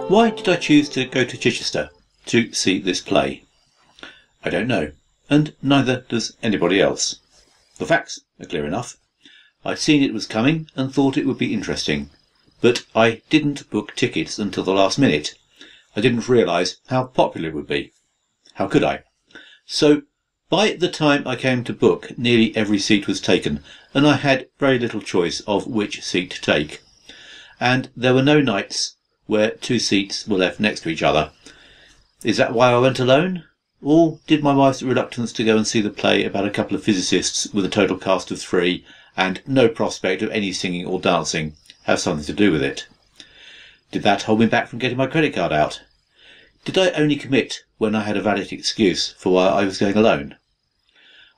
Why did I choose to go to Chichester to see this play? I don't know, and neither does anybody else. The facts are clear enough. I'd seen it was coming and thought it would be interesting, but I didn't book tickets until the last minute. I didn't realise how popular it would be. How could I? So, by the time I came to book, nearly every seat was taken, and I had very little choice of which seat to take. And there were no nights where two seats were left next to each other. Is that why I went alone? Or did my wife's reluctance to go and see the play about a couple of physicists with a total cast of 3 and no prospect of any singing or dancing have something to do with it? Did that hold me back from getting my credit card out? Did I only commit when I had a valid excuse for why I was going alone?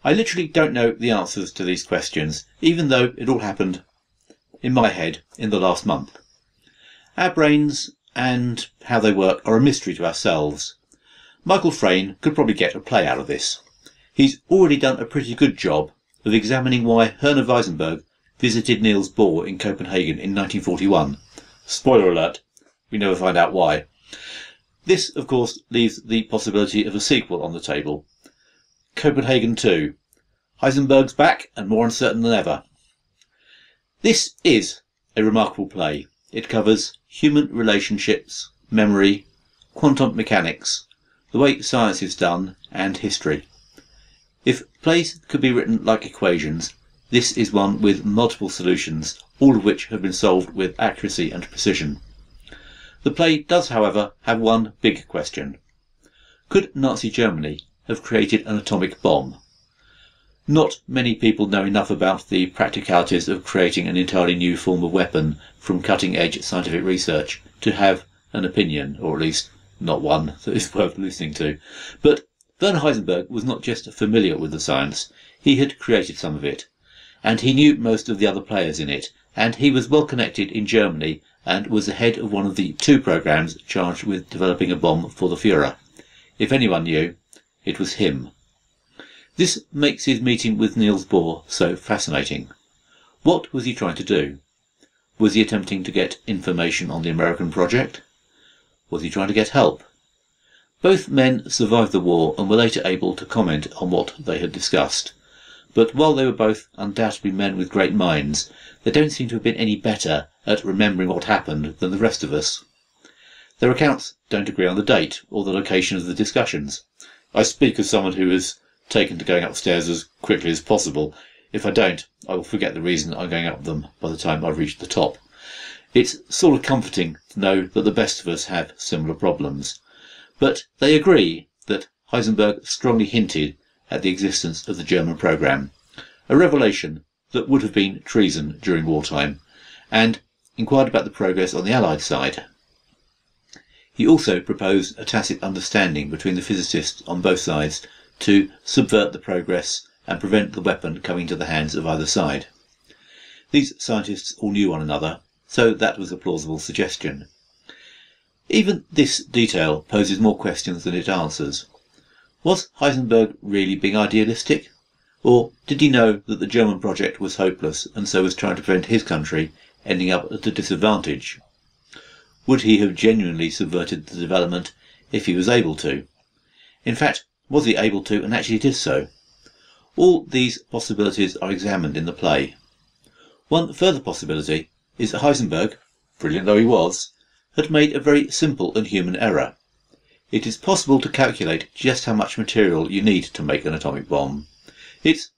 I literally don't know the answers to these questions, even though it all happened in my head in the last month. Our brains and how they work are a mystery to ourselves. Michael Frayn could probably get a play out of this. He's already done a pretty good job of examining why Werner Heisenberg visited Niels Bohr in Copenhagen in 1941. Spoiler alert, we never find out why. This, of course, leaves the possibility of a sequel on the table. Copenhagen 2. Heisenberg's back and more uncertain than ever. This is a remarkable play. It covers human relationships, memory, quantum mechanics, the way science is done, and history. If plays could be written like equations, this is one with multiple solutions, all of which have been solved with accuracy and precision. The play does, however, have one big question. Could Nazi Germany have created an atomic bomb? Not many people know enough about the practicalities of creating an entirely new form of weapon from cutting-edge scientific research to have an opinion, or at least not one that is worth listening to. But Werner Heisenberg was not just familiar with the science, he had created some of it, and he knew most of the other players in it, and he was well connected in Germany and was the head of one of the 2 programs charged with developing a bomb for the Führer. If anyone knew, it was him. This makes his meeting with Niels Bohr so fascinating. What was he trying to do? Was he attempting to get information on the American project? Was he trying to get help? Both men survived the war and were later able to comment on what they had discussed. But while they were both undoubtedly men with great minds, they don't seem to have been any better at remembering what happened than the rest of us. Their accounts don't agree on the date or the location of the discussions. I speak as someone who has taken to going upstairs as quickly as possible. If I don't, I will forget the reason I'm going up them by the time I've reached the top. It's sort of comforting to know that the best of us have similar problems. But they agree that Heisenberg strongly hinted at the existence of the German program, a revelation that would have been treason during wartime, and inquired about the progress on the Allied side. He also proposed a tacit understanding between the physicists on both sides to subvert the progress and prevent the weapon coming to the hands of either side. These scientists all knew one another, so that was a plausible suggestion. Even this detail poses more questions than it answers. Was Heisenberg really being idealistic? Or did he know that the German project was hopeless and so was trying to prevent his country ending up at a disadvantage? Would he have genuinely subverted the development if he was able to? In fact, was he able to and actually did so? All these possibilities are examined in the play. One further possibility is that Heisenberg, brilliant though he was, had made a very simple and human error. It is possible to calculate just how much material you need to make an atomic bomb. It's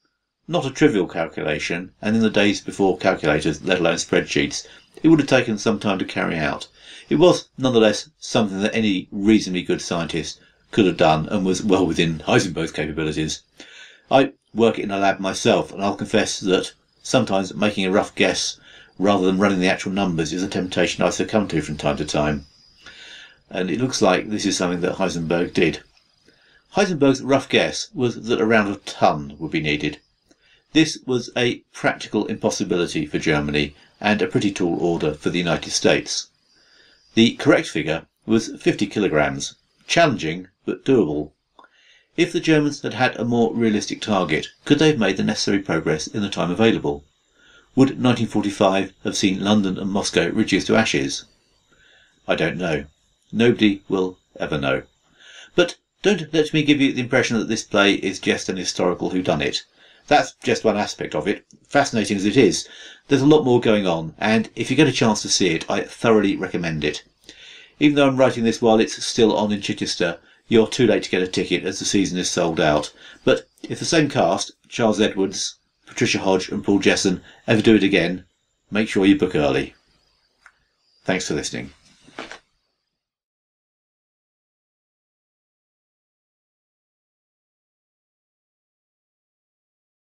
not a trivial calculation, and in the days before calculators, let alone spreadsheets, it would have taken some time to carry out. It was nonetheless something that any reasonably good scientist could have done and was well within Heisenberg's capabilities. I work in a lab myself, and I'll confess that sometimes making a rough guess rather than running the actual numbers is a temptation I succumb to from time to time. And it looks like this is something that Heisenberg did. Heisenberg's rough guess was that around a ton would be needed. This was a practical impossibility for Germany and a pretty tall order for the United States. The correct figure was 50 kilograms, challenging but doable. If the Germans had had a more realistic target, could they have made the necessary progress in the time available? Would 1945 have seen London and Moscow reduced to ashes? I don't know. Nobody will ever know. But don't let me give you the impression that this play is just an historical whodunit. That's just one aspect of it. Fascinating as it is, there's a lot more going on, and if you get a chance to see it, I thoroughly recommend it. Even though I'm writing this while it's still on in Chichester, you're too late to get a ticket as the season is sold out. But if the same cast, Charles Edwards, Patricia Hodge and Paul Jesson, ever do it again, make sure you book early. Thanks for listening.